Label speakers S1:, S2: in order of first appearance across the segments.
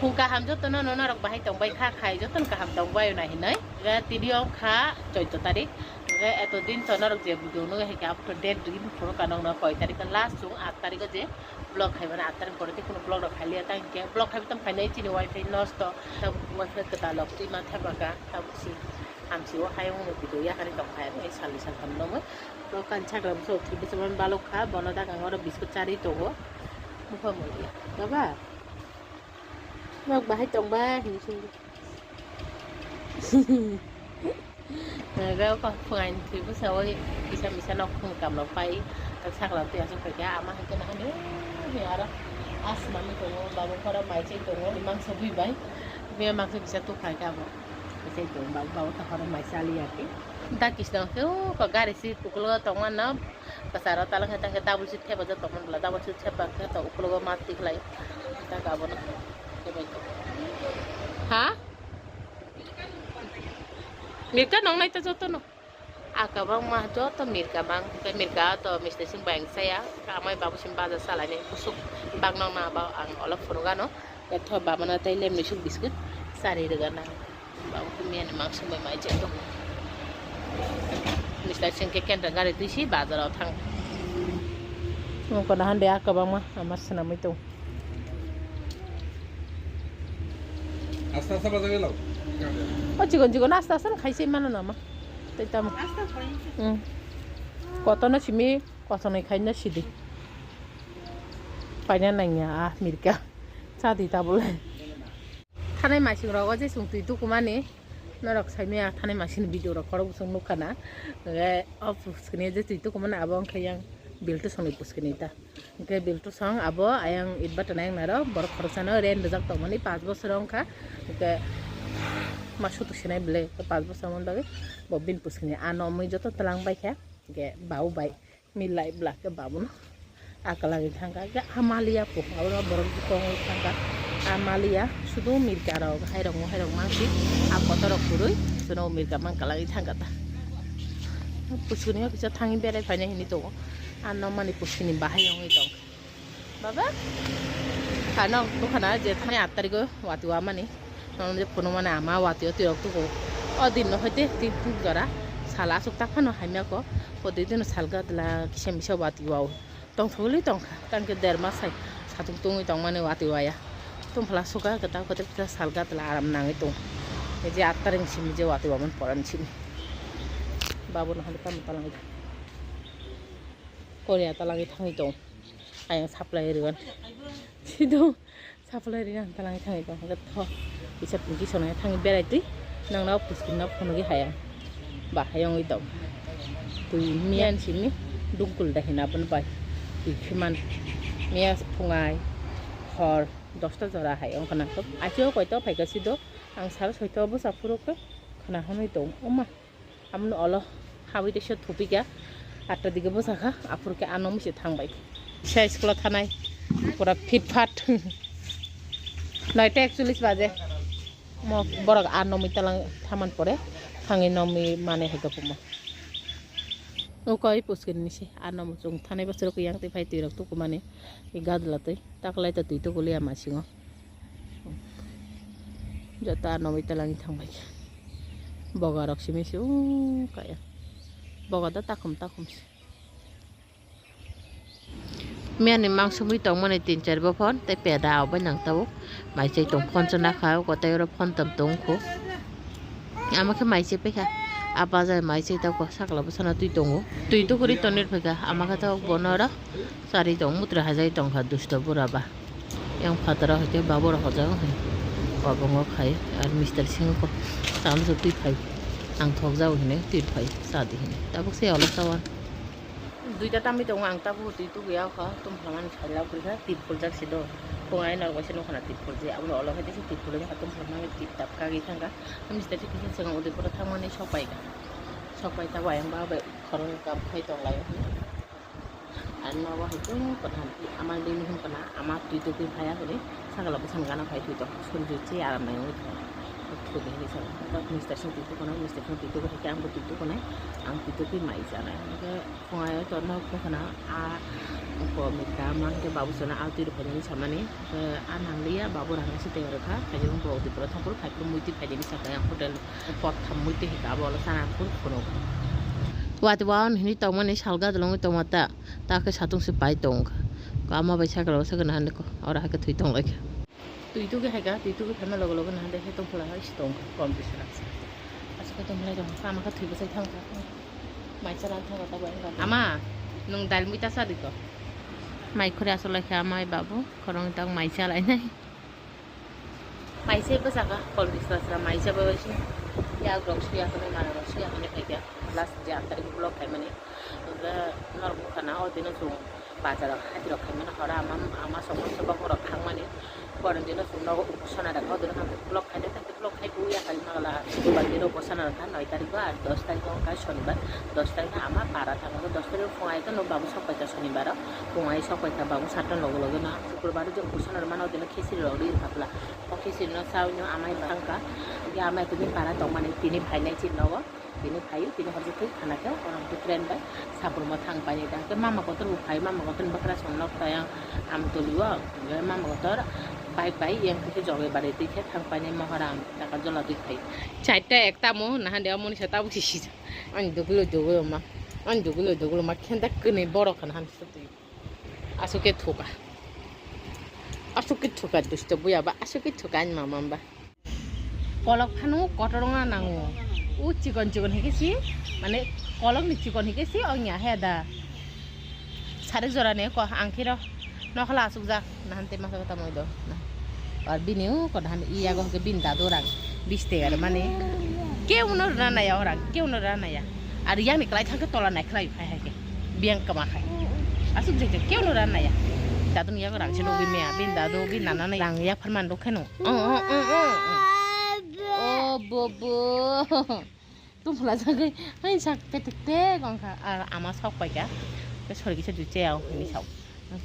S1: Hungka ham jot no no rok bahai tong bai kha khai jot ka ham tong bai na hinai ga tidio kha 14 tarik ga eto din to no rok je video no he ka up to date din photo ka nong na koi tarik last jung 8 tarik je blog khai bana 8 tarik pore te kono blog rok khali ta ke blog khai tam khai nai chini wifi lost to ta wifi ka ta lok ti ma tha ba ka ta si ham si wa hai ong video ya ka tong khai ai sal sal tham no mo to kan cha gram so thi bisaman balok kha bonoda ka ngor biskut chari to go mu kho mo ya ba ba bà hay trồng ba thì xin rồi con phương anh thì bữa sau ấy đi xem mình sẽ nó không cầm nó phay thật sắc là tiền xong phải cái ama hay cái nào nữa thì đó as mà mình cũng bảo mình có đâu máy trên tường nó đi mang sầu vậy vì mang sầu sẽ tu phải cả mà sẽ tường bảo ta có đâu máy sali à cái ta kỹ năng cái có gari sih pukul tong mana pasar ta lang kita double shift है बजा tong mana double shift है पाके तो pukul mati kelai kita gabon hả mirka nong nai ta joto no akabang mah joto mirka bang ke mirka to mister sing bang saya kamai babu sim baza sala ne kusuk bang nong na ba ang olaf furuga no ke tho ba mana tai lem ni suk biscuit sari de gana babu kumian mang sum mai jeto mister sing ke ken gari tu si bazar thang mo ko nahan de akabang mah amar sana mai to
S2: আস্তে আস্তে বাজে গেল
S1: ও চিকন আস্তে আস্তে খাইছে ইমান নামা তাই তাম কত না সিমি কত নাই খাই না সিদি পাইনা নাইয়া মিরকা সাদি তা বলে থানাই মাসিং রগ যে সুং তুই তো কুমানে নরক সাইমিয়া থানাই মাসিন ভিডিও রক করব সুং নুখানা অফ স্ক্রিনে যে তুই তো কুমানে আবং খাইয়াং बिल्टु संग पुस्किनि ता के बिल्टु संग अब आयang इदबा तनाय नारो बर खरसानो रेन दजक तो माने 5 बছর अंका के मासु तो सिनाय बले 5 बছর मन बागे बबिन पुस्किनि आनो मै जतो तलांग बाय खा के बाउ बाय मिलाय ब्ला के बाबुन आकलागे थांगा के हामालिया पो आरो बर को थांगा आमालिया सुदु मिरका रो हायरंग मानसि आकतर खुरुय सुनो मिरका मान कलागे थांगा ता पुस्किनि किसा थांगि बेराय फायनाय हिनि तो ano mani puskini bahay yung itong baba kano to kana je thani 8 tarik wati wa mani non je puno mane ama wati o tirok to ko odin no hoite tin jara sala suk ta khano haimya ko odin salga dla kisem bisa wati wa tong tholi tong kan ke derma sai satung tung itong mane wati wa ya tum phla suka kata ko te salga dla aram nang itong je 8 tarik sim je wati wa man poran sim babu no halika matalang Korea talangi tangi dong, ayang supply riwan, sido supply riwan talangi tangi dong, agak bisa pergi sana tangi berai tu, nang nau puskin nau kono gi hayang, bah hayang itu, tu mian sini dungkul dah hina pun pai, tu cuman mias pungai, hor 10 jora hayang kana tu, ajo kau itu pai kasi do, ang salah kau itu abu sapuro ke, kana hano itu, oma, amno Allah hawi desho thupi ya. 8টা দিকে বসাখা আপুরকে আনো মিশে থাংবাই সেই স্কুলে থানায় পুরা ফিটফাট 9টা 41 বাজে বড় আর নমিতালাং থামান পরে থাঙি নমি মানে হেগা পুমা ও কই পুস্কিন নিছে আর নম জং থানায় বছর কইয়াং তে ফাই তুইরক তো মানে ই গাদলাতই তাকলাই তো তুই তো গলি আমা সিং যত আর নমিতালাং থাংবাই বগারক সিমিছে ও কায়া bogada takum sih. Mian ni mang sumi tong mana 3-4 bopon, tapi peda apa nang tahu, mai cai tong pon cina kau, kau tahu pon tam tong ko. Ama ke mai cai peka, apa aja mai cai tahu ko sakla besana tui tu kuri tonir peka, ama kata bonora, sari tong mutra hazai tong hadus tu berapa, yang fatara hati babor haja, babong kai, Mister Singh ko, sama seperti kai. Ang thok jauh ini tirpai sadi ini tabuk se olah tawan duita tami to ang tabu tu gaya kha tumhlaman chala kurga tipul jak sido pongai na wase no khana tipul je amno olah hete si tipul ga tum hlaman tip tap ka gi thanga ami stati kisi sanga ode pura thamane sopai ta wayang ba be khoro kam khai tong lai anna wa hitu padhan amal din hun kana ama tu ki phaya kore sagala busan gana khai tu to sun ju chi aram nai thudi ni sa Mr. Sung tu ko na Mr. Sung tu ko ke ang tu ko na ang tu ki mai sa na ke phongai to na ko kana a ko mi ta man ke babu sona a tu ro phani sa mane anang liya babu rang si te ro kha khai jong bo ti pro thapur khai ko muiti khai ni sa ka hotel pot tham muiti hi ka bol sana pun kono Wat wan ni to mane salga dolong to mata ta ke satung se pai tong ko ama bai sa ka ro sa ka na ko ora ha ka thui tong lai তুই তো কে হাইকা তুই তো কে FEMA লগে লগে না দেখে তো ফলা হয় স্টং কম্পিটিশন আছে আজকে তো মলাই দম আমাকে থুই বসাই থাকা মাইছা রান থাকা তা বাই আমা নং ডাল মুইতা সাদি তো মাই করে আসলে খা মাই বাবু খরং তাং মাইছা লাই নাই মাইছে বসাকা কম্পিটিশন আছে মাইছা বাবাসি ইয়া গ্রক্সিয়া করে মারা রসিয়া করে খাইকা লাস্ট যে আতারি ব্লক খাই মানে নরম খানা অদিন তো বাজার হাতি রখাই মানে হরা আমা সমস্ত বাবু রখাং মানে Orang dia nak sunnah upasan ada kau dengan blok ada tapi blok hai buaya kali malah buat dia upasan ada kan 9 tarik lah 10 tarik kan shonibar 10 tarik ama para tanggal 10 tarik fungai kan lo babu sok baca shonibar fungai sok baca babu satan logo na syukurbar je upasan ada mana dia khisi lori kapla khisi na saunya amai bangka dia amai tu para tong mane tini bhai nai chin logo tini bhai tini harus tu khana ke orang tu trend ba sabur ma thang pai da ke mama ko tu bhai mama ko tu bakra sonlok tayang am tu liwa mama ko tu বাই yang থেকে জগে বাড়ি দেখে থাং পানি মহারাম টাকা জলা দুই খাই চারটা একটা মো না দেওয়া মনে সাথে আবু শিশি আমি দুগুলো মা খেন্দা কনে বড় খান হানছে তুই আসুকে থোকা দুষ্ট বইয়াবা আসুকে থোকা আনি মামাম্বা কলক ফানো কটরঙা নাঙো ও চিকন হেকেছি মানে কলক নি চিকন হেকেছি অনিয়া হেদা সাড়ে জরা নে ক আংখির নখলা আসুক যা নাহান্তে মাথা কথা মই দাও না আর বিনিও কধান ইয়া গহকে বিন্দা দোরাং বিস্তে আর মানে কেউ ন রানায়া ওরাং কেউ ন রানায়া আর ইয়াং নিকলাই থাকে তলা নাইখলাই ফাই হাকে বিয়াং কামা খাই আসুক যেতে কেউ ন রানায়া দাদু ইয়া গরাং ছিল বিমেয়া বিন্দা দো বিনানা নাই রাং ইয়া ফরমান দোখানো ও ববো তুমি ফুলা জাগে হাই সাক পেতে গংখা আর আমা সক পাইকা কে সরকি সে দুচেও নি Sao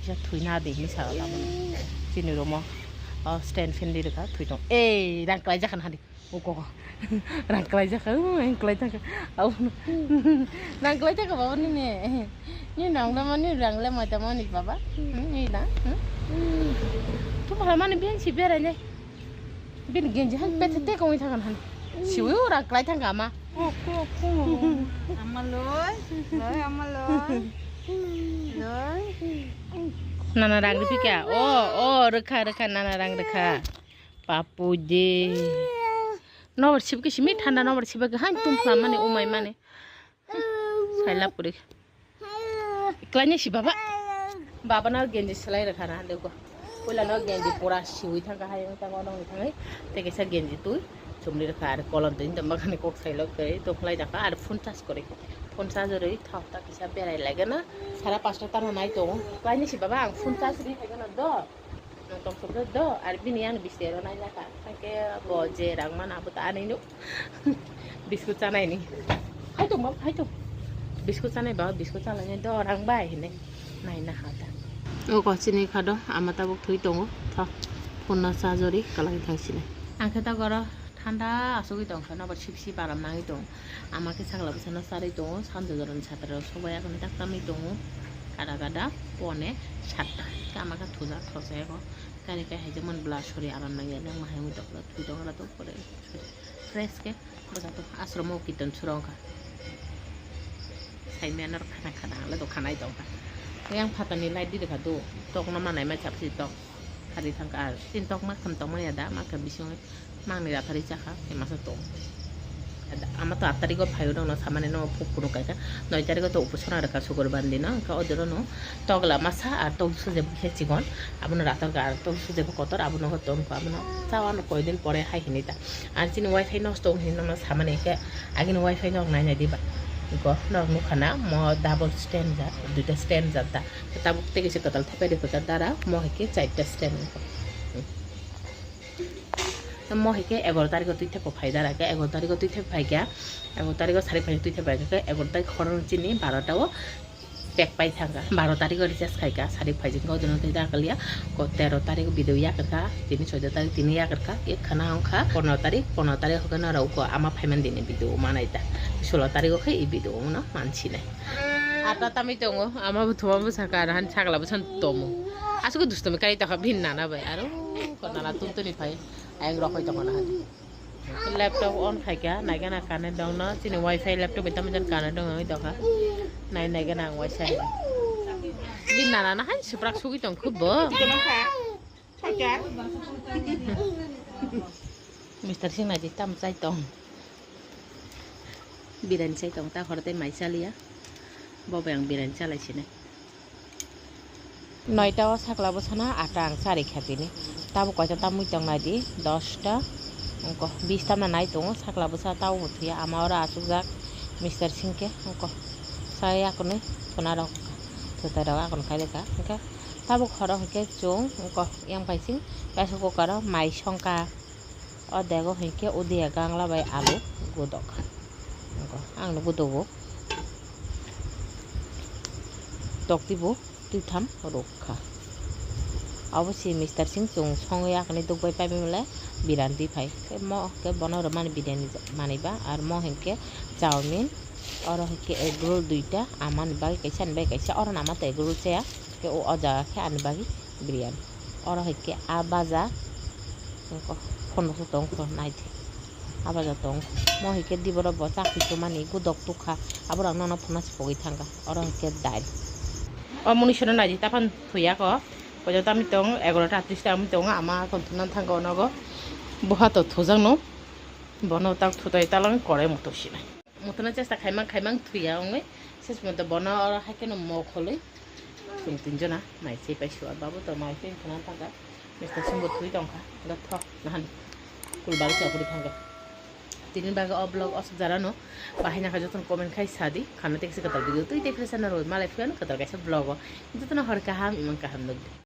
S1: bisa thui na de ni sa la mo chini ro mo stand fan di ka thui tong rang klai ja kan hadi o ko rang klai ja ka klai ja ka au rang klai ja ka ba ni ne ni nang da ni rang le ma ta mo ni baba ni na tu ba ma ni bien si bera ne bin gen ja han pe te ko ni thakan han siu rang klai thang ka ma amaloi Nana rang dipika oh rekha nana rang rekha papu je nomor sip ke simi thanda nomor sip ke han tum phla mane umai mane saila puri klanya si baba na genji salai rekha na dekho poila na genji pura siwi thanga hai ta ko nong thangai te ke sa genji tu chumli rekha ar kolon tin ta makhane kok sailo ke to phlai dakha ar phone charge kore phone charge রে থাকতা কিসা বেরাই লাগে না সারা 5টা তার নাই তো কইনি C বাবা আং phone charge রে থাকে না দ নতম সব দ আর বিনিয়ান বিস্তেরো নাই লাকা থাকে বজে রাগমান আবু তা নাই নো বিস্কুট চানাই নি হাই তো বিস্কুট চানাই বা বিস্কুট চালানি দ রাং বাই নে নাই না হাতা ও কচিনি খাদ আমাতা বক থুই দङ থ phone charge রে কালাই থাইছিলে আংখেতা গর ঠান্ডা আসুকি দং নাবার সিপসি বারাম নাই দং আমাকে ছাগলা বসানো সারি দং সানজো জরন ছাত্র সবাই এখন ডাক্তামি দং কাদা পনে 7টা আমাকে থুজা থসে গো কারিকা হাইজে মন ব্লা সরি আরাম নাই না মাহাই মুই দকলা থুই দংলা তো পরে ফ্রেশ কে বসা তো আশ্রম কীর্তন সুরংকা সাইমেনার খানা আলে তো খানাই দং yang patani lai di dekat tu tok nama nai macam si tok hari tangkar tin tok mak kam tok mana ada mak bisung mang ni datari cakap masa tok ama to atari go phayo no samane no pupuru ka noi tari go to upasana rakha sugar bandi na ka odero no togla masa ar tok su je bhe chigon abuno ratar ga tok su je kotor abuno go ton ko abuno chawan koi din pore hai hinita ar chin wifi no stong hin na samane ke agin wifi no nai nai diba go no khana mo double stand ja duta stand jata tabuk te kise katal thepe de ka dara mo heke 4টা stand mo heke 11 tarik তুই থেকে ফায়দা রাখে 11 তারিখ তুই থেকে ফাইকা 11 তারিখ সারি ফাই তুই থেকে ফাইকা 11 তারিখ খরন চিনি 12টাও পেক পাই থাকা 12 তারিখ রিচার্জ খাইকা সারি ফাইজিং গজন তাই দাকালিয়া ক 13 তারিখ ভিডিও ইয়াকরকা তিনি 14 তারিখ তিনি ইয়াকরকা এক খানা অংখা 15 তারিখ হগা না রাউko আমা ফাইমান দিনে ভিডিও মানাইতা 16 তারিখ খাই এই ভিডিও না মানছি না আটা তামি দङ আমা বুথমাবো সাকা রান ছাগলাবো सान তমু আসুক দুস্তমি কাই তাকা ভিন না ভাই আর কনালা তুলতুনি ফাই আইং রকই তখন হান ল্যাপটপ অন খাইকা নাইগা না কানে দং না চিনি ওয়াইফাই ল্যাপটপ এটা মজন কানে দং ওই দকা নাই নাইগা না ওয়াইফাই ভিন না না হাই সুপ্রাক সুগি দং খুব মিস্টার সিং নাজি তাম চাই দং বিরানি চাই দং তা ঘরতে মাই চালিয়া ববে আং বিরানি চালাইছিনে 9টা সাকলাবো ছানা 8টা আং সারি খাতিনি তাবো কয়টা তাম মুইতং নাদি 10টা অঙ্ক 20টা না নাই দङ সাকলাবো सा তাও মুথিয়া আমারা আসুকজাক মিস্টার সিংকে অঙ্ক সাই আকনে কোনা রক তোতারা আকন খাইলেকা অঙ্ক তাবো খর হকে চং অঙ্ক ইয়াং পাইসিং পাইসको कर माइ সংকা অ দেগো হইকে ওদিয়া গাংলা বাই আলু গোদক অঙ্ক আং গোদবো তকতিবো তুইথাম রক্ষা অবশ্যই মিস্টার সিং চং সঙ্গে আকনে দুবাই পাইবে মলে বিরান্তি ফাই ম কে বনর মানে বিরিয়ানি মানিবা আর ম হেকে চাউমিন और हेके एग रोल 2टा आमान बागी कैसे अनबाई कैसे और नामात एग रोल चया के ओ अजा के अनबागी बिरयानी और हेके आ बाजा को 1500 टंग को नाइथे आ बाजा टंग म हेके दिबर बचा कितो माने गुदक तुखा आबर नन फनास पगै थांगा और हेके दाइल अ मुनिसना नाजि ताफान थुया को पजता मी टंग 11:38 आमी टंग आमा कन्थना थांगा नगो बहातो थोजांनो बनो ताक थुताय तालां करे मतोसिना মতনা চেষ্টা খাইমাং থুইয়া অঙ্গে শেষ মতো বনা আর হাইকেন মখলে তিন তিনজনা মাইসে পাইছো আর বাবু তো মাইসে খানা থাকা মিস্টার সিংহ থুই টংকা গথ নাহান কুলবাল চাকরি থাকা তিন বাগে অব্লগ অসব জারানো বাহিনা যতন কমেন্ট খাই সাদি খানা থেকে কথা ভিডিও তুই দেখলে সানা রোজ মালাই ফিয়ানো কথা গাইছে ব্লগ কিন্তু তো না হর কাহাম ইমান কাহাম